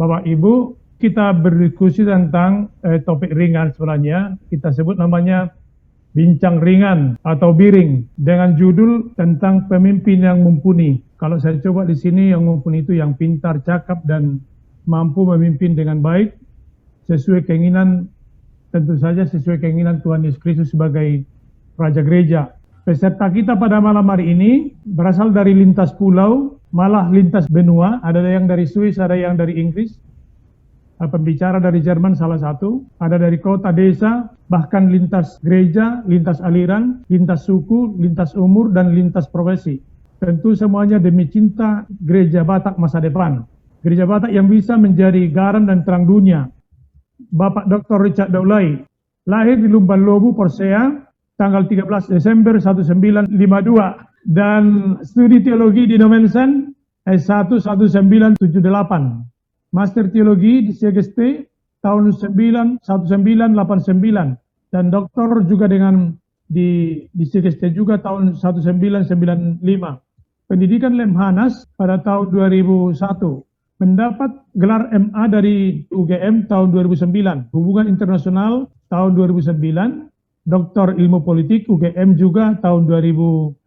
Bapak Ibu, kita berdiskusi tentang topik ringan sebenarnya. Kita sebut namanya bincang ringan atau biring dengan judul tentang pemimpin yang mumpuni. Kalau saya coba di sini, yang mumpuni itu yang pintar, cakap, dan mampu memimpin dengan baik sesuai keinginan, tentu saja sesuai keinginan Tuhan Yesus Kristus sebagai Raja Gereja. Peserta kita pada malam hari ini berasal dari lintas pulau, malah lintas benua. Ada yang dari Swiss, ada yang dari Inggris. Pembicara dari Jerman salah satu, ada dari kota, desa, bahkan lintas gereja, lintas aliran, lintas suku, lintas umur, dan lintas profesi. Tentu semuanya demi cinta Gereja Batak masa depan. Gereja Batak yang bisa menjadi garam dan terang dunia. Bapak Dr. Richard Daulay lahir di Lumban Lobu, Porsea, tanggal 13 Desember 1952, dan studi teologi di Nomensen S1 1978. Master Teologi di CGST tahun 1989 dan doktor juga dengan di CGST juga tahun 1995. Pendidikan Lemhanas pada tahun 2001. Mendapat gelar MA dari UGM tahun 2009. Hubungan Internasional tahun 2009. Doktor Ilmu Politik UGM juga tahun 2014.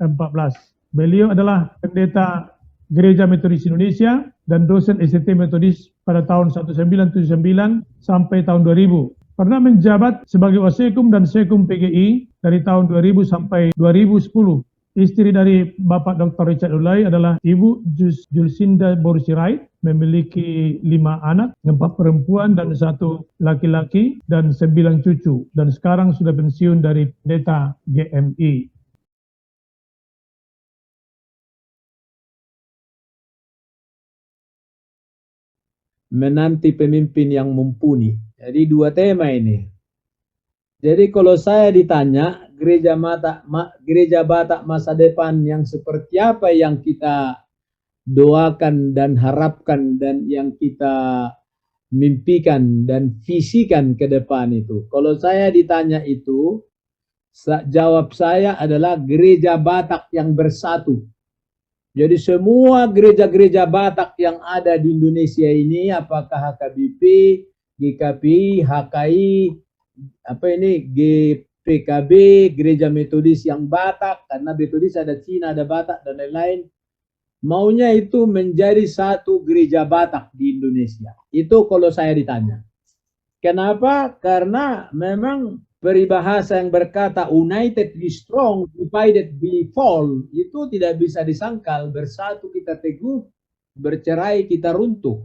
Beliau adalah pendeta Gereja Metodis Indonesia dan dosen ST Metodis pada tahun 1979 sampai tahun 2000. Pernah menjabat sebagai Wasekum dan Sekum PGI dari tahun 2000 sampai 2010. Istri dari Bapak Dr. Richard Daulay adalah Ibu Julsinda Borsirait, memiliki 5 anak, 4 perempuan dan 1 laki-laki, dan 9 cucu. Dan sekarang sudah pensiun dari pendeta GMI. Menanti pemimpin yang mumpuni. Jadi 2 tema ini. Jadi kalau saya ditanya gereja Batak masa depan yang seperti apa yang kita doakan dan harapkan dan yang kita mimpikan dan visikan ke depan itu. Kalau saya ditanya itu, jawab saya adalah gereja Batak yang bersatu. Jadi semua gereja-gereja Batak yang ada di Indonesia ini, apakah HKBP, GKPI, HKI, GPKB, Gereja Metodis yang Batak, karena Metodis ada Cina, ada Batak, dan lain-lain. Maunya itu menjadi satu gereja Batak di Indonesia. Itu kalau saya ditanya. Kenapa? Karena memang peribahasa yang berkata united we strong, divided we fall, itu tidak bisa disangkal. Bersatu kita teguh, bercerai kita runtuh.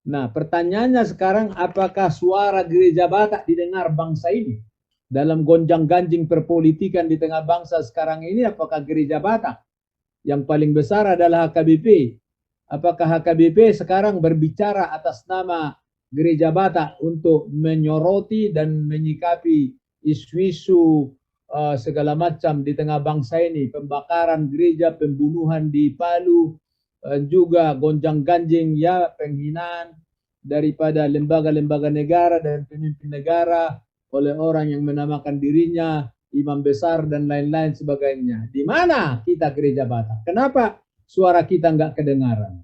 Nah, pertanyaannya sekarang, apakah suara gereja Batak didengar bangsa ini? Dalam gonjang-ganjing perpolitikan di tengah bangsa sekarang ini, apakah gereja Batak? Yang paling besar adalah HKBP. Apakah HKBP sekarang berbicara atas nama gereja Batak untuk menyoroti dan menyikapi isu-isu segala macam di tengah bangsa ini? Pembakaran gereja, pembunuhan di Palu, juga gonjang-ganjing ya, penghinaan daripada lembaga-lembaga negara dan pemimpin negara oleh orang yang menamakan dirinya imam besar dan lain-lain sebagainya. Di mana kita gereja Batak? Kenapa suara kita nggak kedengaran?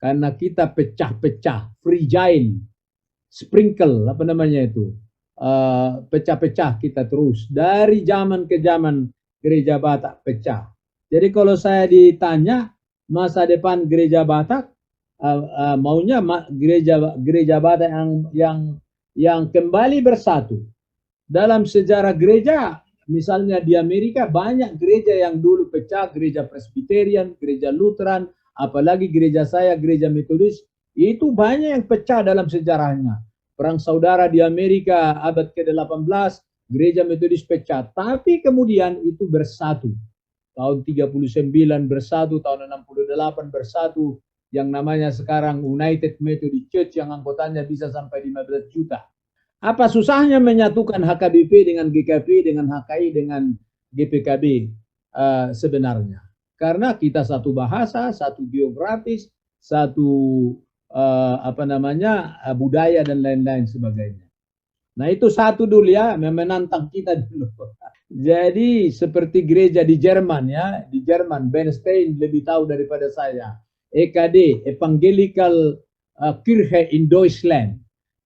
Karena kita pecah-pecah, fragile, sprinkle, pecah-pecah kita terus. Dari zaman ke zaman gereja Batak pecah. Jadi kalau saya ditanya, masa depan gereja Batak, maunya gereja Batak yang kembali bersatu. Dalam sejarah gereja, misalnya di Amerika banyak gereja yang dulu pecah, gereja Presbyterian, gereja Lutheran, apalagi gereja saya, gereja Metodis, itu banyak yang pecah dalam sejarahnya. Perang saudara di Amerika abad ke-18, gereja Metodis pecah, tapi kemudian itu bersatu. Tahun 39 bersatu, tahun 68 bersatu, yang namanya sekarang United Methodist Church yang anggotanya bisa sampai 15 juta. Apa susahnya menyatukan HKBP dengan GKP, dengan HKI, dengan GPKB sebenarnya? Karena kita satu bahasa, satu geografis, satu budaya dan lain-lain sebagainya. Nah itu satu dulu ya, menantang kita dulu. Jadi seperti gereja di Jerman ya, di Jerman, Ben Stein lebih tahu daripada saya. EKD, Evangelical Kirche in Deutschland.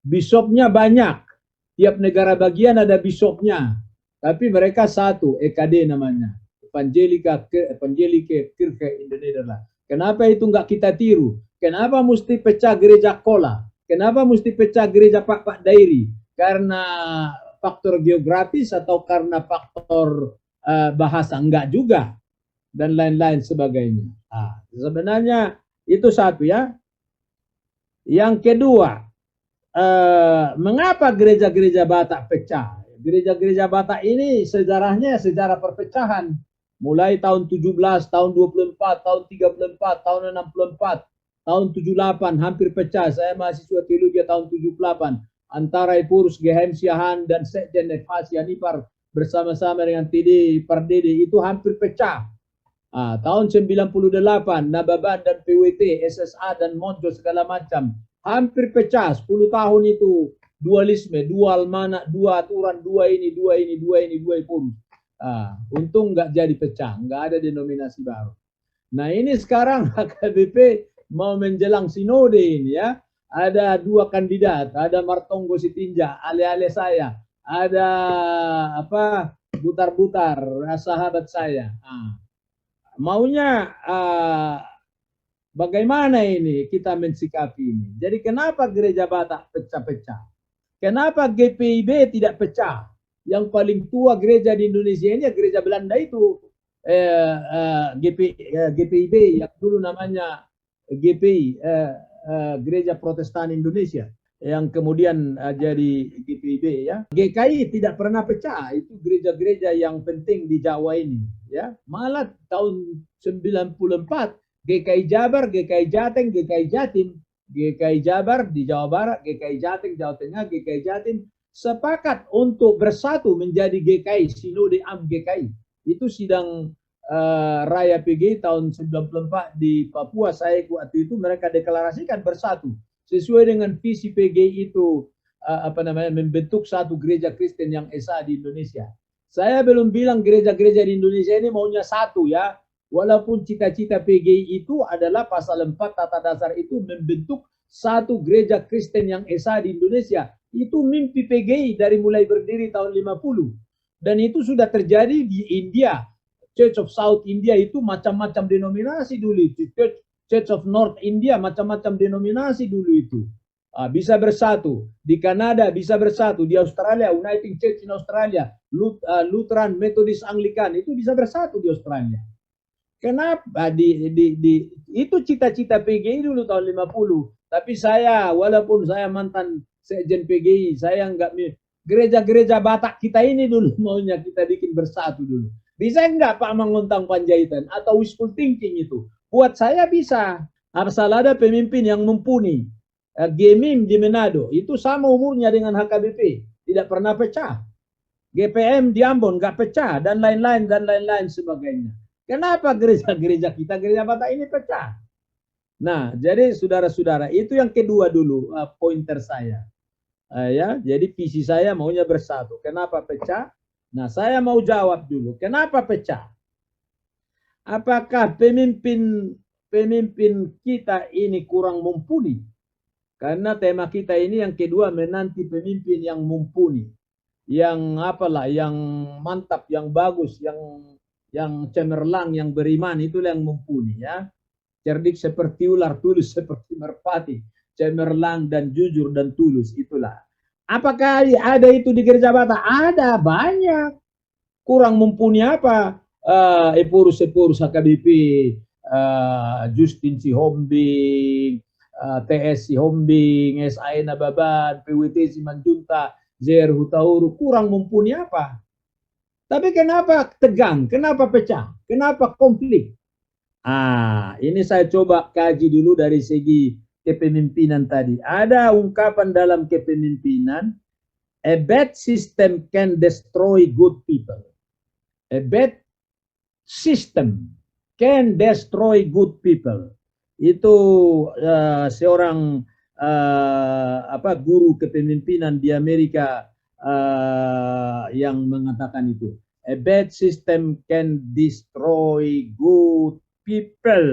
Bisopnya banyak. Tiap negara bagian ada bisopnya. Tapi mereka satu, EKD namanya. Evangelike Kirche in the Netherlands. Kenapa itu nggak kita tiru? Kenapa mesti pecah gereja Kola? Kenapa mesti pecah gereja Pak Dairi? Karena faktor geografis atau karena faktor bahasa? Enggak juga. Dan lain-lain sebagainya. Sebenarnya itu satu ya. Yang kedua, mengapa gereja-gereja Batak pecah? Gereja-gereja Batak ini sejarahnya sejarah perpecahan. Mulai tahun 17, tahun 24, tahun 34, tahun 64, tahun 78 hampir pecah. Saya mahasiswa teologi tahun 78. Antara Epurus Gehemsiahan dan Sekjen Nefasi Anipar bersama-sama dengan TD Pardede itu hampir pecah. Tahun 98 Nababan dan PWT, SSA dan Monjo segala macam hampir pecah. 10 tahun itu dualisme, dua almanak, dua aturan, dua ini, dua ini, dua ini, dua pun. Untung nggak jadi pecah, nggak ada denominasi baru. Nah ini sekarang HKBP mau menjelang sinode ini ya. Ada dua kandidat, ada Martonggo Sitinja, ale-ale saya, ada apa Butar-Butar, sahabat saya. Maunya bagaimana ini kita mensikapi ini? Jadi kenapa gereja Batak pecah-pecah? Kenapa GPIB tidak pecah? Yang paling tua gereja di Indonesia ini gereja Belanda itu GPIB yang dulu namanya GPI, Gereja Protestan Indonesia, yang kemudian jadi GPIB ya. GKI tidak pernah pecah, itu gereja-gereja yang penting di Jawa ini ya. Malah tahun 94 GKI Jabar, GKI Jateng, GKI Jatim, GKI Jabar di Jawa Barat, GKI Jateng Jawa Tengah, GKI Jatim sepakat untuk bersatu menjadi GKI, Sinode Am GKI. Itu sidang Raya PGI tahun 94 di Papua. Saya waktu itu mereka deklarasikan bersatu sesuai dengan visi PGI itu membentuk satu gereja Kristen yang esa di Indonesia. Saya belum bilang gereja-gereja di Indonesia ini maunya satu ya. Walaupun cita-cita PGI itu adalah pasal 4 tata dasar itu membentuk satu gereja Kristen yang esa di Indonesia. Itu mimpi PGI dari mulai berdiri tahun 50. Dan itu sudah terjadi di India. Church of South India itu macam-macam denominasi dulu itu. Church of North India macam-macam denominasi dulu itu. Bisa bersatu. Di Kanada bisa bersatu. Di Australia, Uniting Church in Australia, Lutheran, Methodist, Anglican itu bisa bersatu di Australia. Kenapa? Itu cita-cita PGI dulu tahun 50. Tapi saya, walaupun saya mantan sekjen PGI, saya enggak, gereja-gereja Batak kita ini dulu maunya kita bikin bersatu dulu. Bisa enggak Pak Manguntang Panjaitan atau wishful thinking itu? Buat saya bisa. Asal ada pemimpin yang mumpuni. GMIM di Manado itu sama umurnya dengan HKBP, tidak pernah pecah. GPM di Ambon nggak pecah dan lain-lain sebagainya. Kenapa gereja-gereja kita, gereja Batak ini pecah? Nah, jadi saudara-saudara, itu yang kedua dulu pointer saya. Ya, jadi visi saya maunya bersatu. Kenapa pecah? Nah, saya mau jawab dulu. Kenapa pecah? Apakah pemimpin kita ini kurang mumpuni? Karena tema kita ini yang kedua menanti pemimpin yang mumpuni, yang yang mantap, yang bagus, yang cemerlang, yang beriman, itulah yang mumpuni ya. Cerdik seperti ular, tulus seperti merpati, cemerlang dan jujur dan tulus, itulah. Apakah ada itu di gereja Batak? Ada, banyak. Kurang mumpuni apa? Epurus HKBP, Justin Sihombing, TS Sihombing, SAE Nababan, PWT Simanjunta, Zer Hutauru, kurang mumpuni apa? Tapi kenapa tegang? Kenapa pecah? Kenapa konflik? Ini saya coba kaji dulu dari segi kepemimpinan tadi. Ada ungkapan dalam kepemimpinan, a bad system can destroy good people. A bad system can destroy good people. Itu seorang guru kepemimpinan di Amerika yang mengatakan itu. A bad system can destroy good people.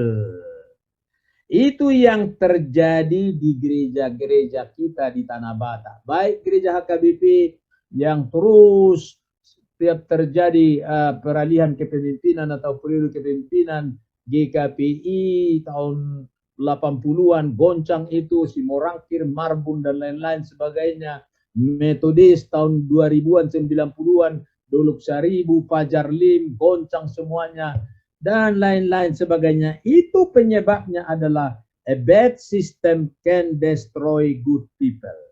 Itu yang terjadi di gereja-gereja kita di Tanah Batak. Baik gereja HKBP yang terus setiap terjadi peralihan kepemimpinan atau periode kepemimpinan GKPI tahun 80-an, goncang itu, Simorangkir, Marbun, dan lain-lain sebagainya. Metodis tahun 2000-an, 90-an, Dolok Saribu, Fajar Lim, goncang semuanya, dan lain-lain sebagainya. Itu penyebabnya adalah a bad system can destroy good people.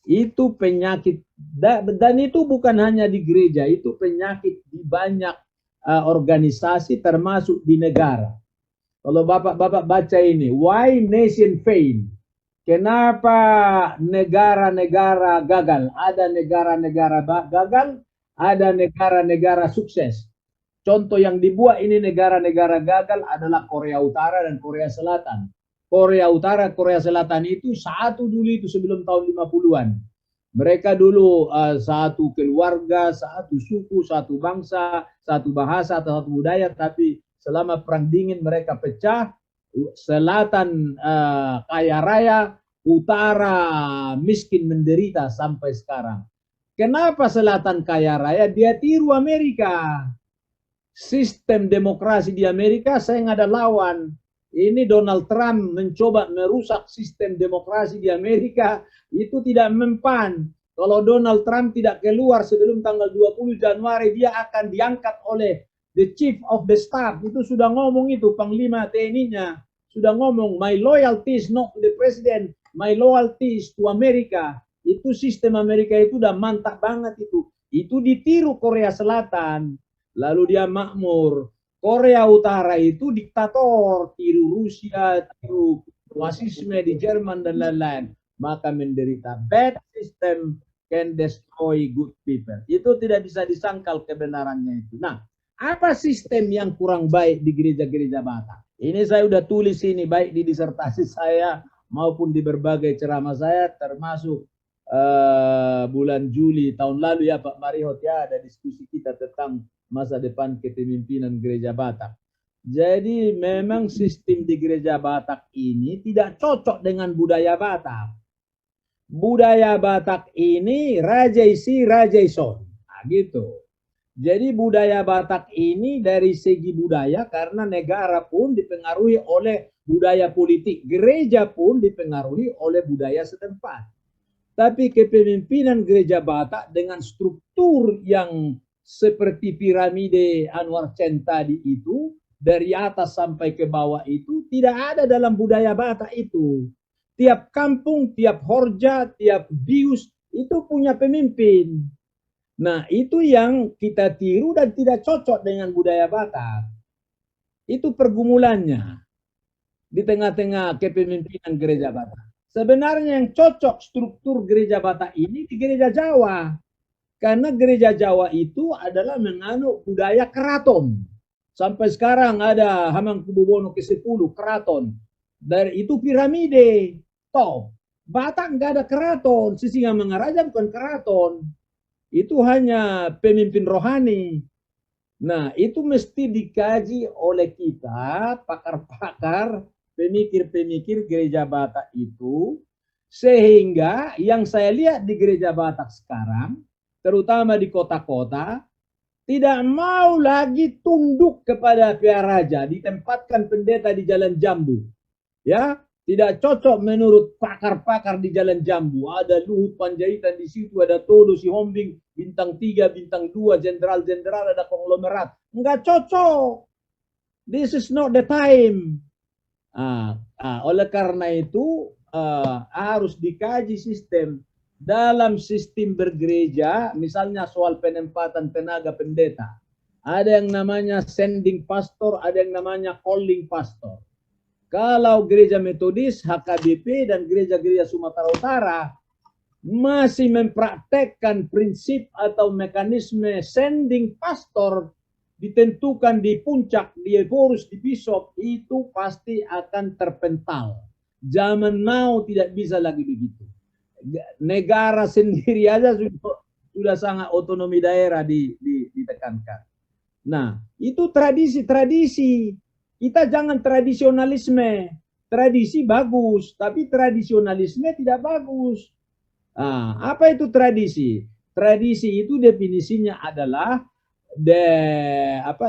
Itu penyakit, dan itu bukan hanya di gereja, itu penyakit di banyak organisasi termasuk di negara. Kalau Bapak-Bapak baca ini, why nation fail? Kenapa negara-negara gagal? Ada negara-negara gagal, ada negara-negara sukses. Contoh yang dibuat ini negara-negara gagal adalah Korea Utara dan Korea Selatan. Korea Utara, Korea Selatan itu satu dulu itu sebelum tahun 50-an. Mereka dulu satu keluarga, satu suku, satu bangsa, satu bahasa, atau satu budaya, tapi selama perang dingin mereka pecah. Selatan kaya raya, utara miskin menderita sampai sekarang. Kenapa selatan kaya raya? Dia tiru Amerika. Sistem demokrasi di Amerika saya nggak ada lawan. Ini Donald Trump mencoba merusak sistem demokrasi di Amerika, itu tidak mempan. Kalau Donald Trump tidak keluar sebelum tanggal 20 Januari, dia akan diangkat oleh the chief of the staff. Itu sudah ngomong itu, Panglima TNI-nya. Sudah ngomong, my loyalty is not to the president, my loyalty is to America. Itu sistem Amerika itu udah mantap banget itu. Itu ditiru Korea Selatan. Lalu dia makmur. Korea Utara itu diktator, tiru Rusia, tiru fasisme di Jerman dan lain-lain. Maka menderita. Bad system can destroy good people. Itu tidak bisa disangkal kebenarannya itu. Nah, apa sistem yang kurang baik di gereja-gereja Batak? Ini saya udah tulis ini baik di disertasi saya maupun di berbagai ceramah saya, termasuk bulan Juli tahun lalu ya Pak Marihot, ya ada diskusi kita tentang masa depan kepemimpinan gereja Batak. Jadi memang sistem di gereja Batak ini tidak cocok dengan budaya Batak. Budaya Batak ini rajaisi rajaison. Nah, gitu. Jadi budaya Batak ini dari segi budaya, karena negara pun dipengaruhi oleh budaya politik, gereja pun dipengaruhi oleh budaya setempat. Tapi kepemimpinan gereja Batak dengan struktur yang seperti piramide Anwar Chen tadi itu, dari atas sampai ke bawah itu tidak ada dalam budaya Batak itu. Tiap kampung, tiap horja, tiap bius itu punya pemimpin. Nah, itu yang kita tiru dan tidak cocok dengan budaya Batak. Itu pergumulannya di tengah-tengah kepemimpinan gereja Batak. Sebenarnya yang cocok struktur gereja Batak ini di gereja Jawa. Karena gereja Jawa itu adalah menganut budaya keraton. Sampai sekarang ada Hamengkubuwono ke-10, keraton. Dari itu piramide. Toh, Batak nggak ada keraton. Sisingamangaraja bukan keraton. Itu hanya pemimpin rohani. Nah, itu mesti dikaji oleh kita, pakar-pakar, pemikir-pemikir gereja Batak itu. Sehingga yang saya lihat di gereja Batak sekarang, terutama di kota-kota, tidak mau lagi tunduk kepada pihak raja, ditempatkan pendeta di Jalan Jambu. Ya, tidak cocok menurut pakar-pakar di Jalan Jambu. Ada Luhut Panjaitan di situ, ada Tolo Sihombing, bintang 3, bintang 2, jenderal-jenderal, ada konglomerat. Enggak cocok. This is not the time. Oleh karena itu harus dikaji sistem. Dalam sistem bergereja, misalnya soal penempatan tenaga pendeta, ada yang namanya sending pastor, ada yang namanya calling pastor. Kalau gereja Metodis, HKBP, dan gereja-gereja Sumatera Utara masih mempraktekkan prinsip atau mekanisme sending pastor, ditentukan di puncak, di evorus, di bishop, itu pasti akan terpental. Zaman now tidak bisa lagi begitu. Negara sendiri aja sudah sangat otonomi daerah ditekankan. Nah, itu tradisi-tradisi. Kita jangan tradisionalisme. tradisi bagus, tapi tradisionalisme tidak bagus. Apa itu tradisi? Tradisi itu definisinya adalah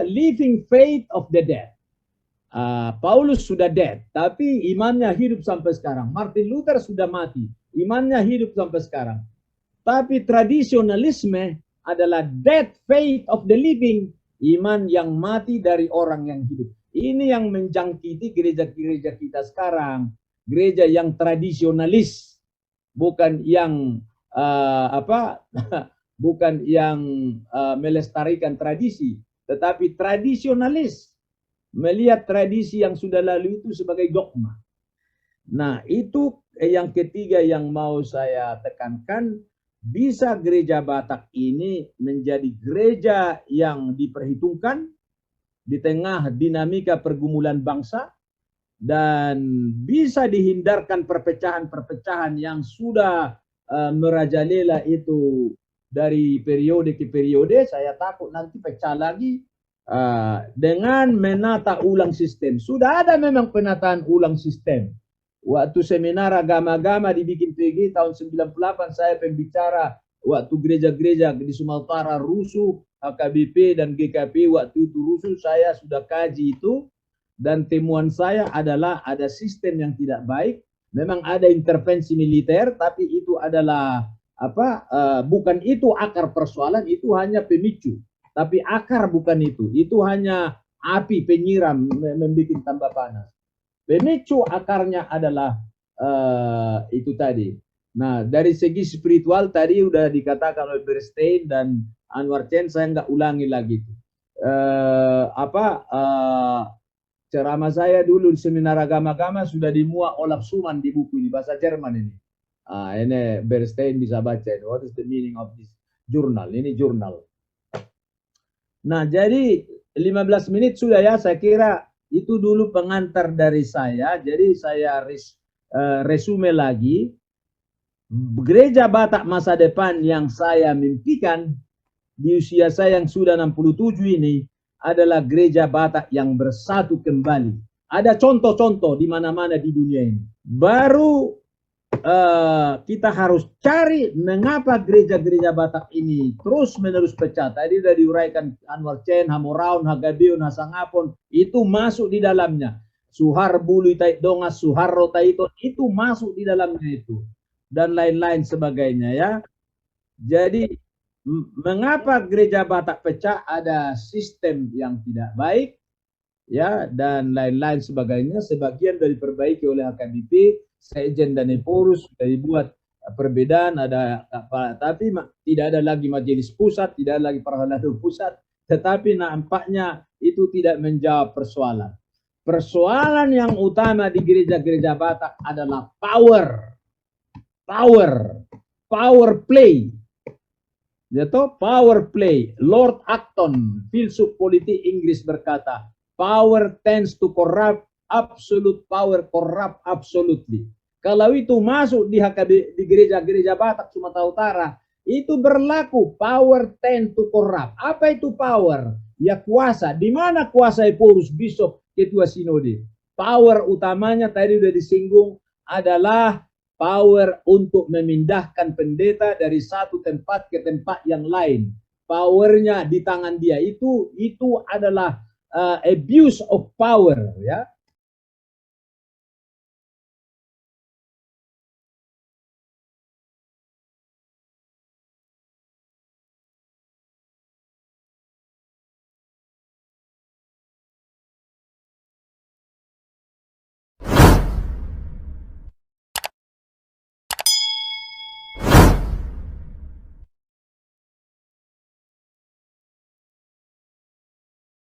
living faith of the dead. Paulus sudah dead, tapi imannya hidup sampai sekarang. Martin Luther sudah mati, imannya hidup sampai sekarang. Tapi tradisionalisme adalah dead faith of the living, iman yang mati dari orang yang hidup. Ini yang menjangkiti gereja-gereja kita sekarang, gereja yang tradisionalis, bukan yang bukan yang melestarikan tradisi, tetapi tradisionalis, melihat tradisi yang sudah lalu itu sebagai dogma. Nah, itu yang ketiga yang mau saya tekankan, bisa gereja Batak ini menjadi gereja yang diperhitungkan di tengah dinamika pergumulan bangsa, dan bisa dihindarkan perpecahan-perpecahan yang sudah merajalela itu dari periode ke periode. Saya takut nanti pecah lagi dengan menata ulang sistem. Sudah ada memang penataan ulang sistem. Waktu seminar agama-agama dibikin PG tahun 98, saya pembicara waktu gereja-gereja di Sumatera rusuh, HKBP dan GKP waktu itu rusuh, saya sudah kaji itu, dan temuan saya adalah ada sistem yang tidak baik. Memang ada intervensi militer, tapi itu adalah bukan itu akar persoalan, itu hanya pemicu. Tapi akar bukan itu hanya api penyiram membuat tambah panas. Pemicu akarnya adalah itu tadi. Nah, dari segi spiritual tadi udah dikatakan oleh Bernstein dan Anwar Chen, saya nggak ulangi lagi. Ceramah saya dulu di seminar agama-agama sudah dimuat Olaf Suman di buku ini, bahasa Jerman ini. Ini Bernstein bisa baca. What is the meaning of this journal? Ini jurnal. Nah, jadi 15 menit sudah ya, saya kira itu dulu pengantar dari saya. Jadi saya resume lagi. Gereja Batak masa depan yang saya mimpikan di usia saya yang sudah 67 ini adalah gereja Batak yang bersatu kembali. Ada contoh-contoh di mana-mana di dunia ini. Baru kita harus cari mengapa gereja-gereja Batak ini terus-menerus pecah. Tadi sudah diuraikan Anwar Chen, Hamoraun, Hagabeon, Hasangapon, itu masuk di dalamnya. Suhar Bulu Taik Dongas, Suharro Taito, itu masuk di dalamnya itu. Dan lain-lain sebagainya ya. Jadi mengapa gereja Batak pecah? Ada sistem yang tidak baik ya, dan lain-lain sebagainya. Sebagian dari diperbaiki oleh HKBP, Sekjen dan Eporus sudah dibuat perbedaan, ada tapi tidak ada lagi majelis pusat, tidak ada lagi perhelatan pusat, tetapi nampaknya itu tidak menjawab persoalan. Persoalan yang utama di gereja-gereja Batak adalah power play. Yaitu power play. Lord Acton, filsuf politik Inggris, berkata, power tends to corrupt, absolute power corrupt absolutely. Kalau itu masuk di gereja-gereja Batak Sumatera Utara, itu berlaku power tend to corrupt. Apa itu power? Ya kuasa. Di mana kuasa Eporus, Bishop, Ketua Sinode? Power utamanya tadi sudah disinggung adalah power untuk memindahkan pendeta dari satu tempat ke tempat yang lain. Powernya di tangan dia. Itu adalah abuse of power ya.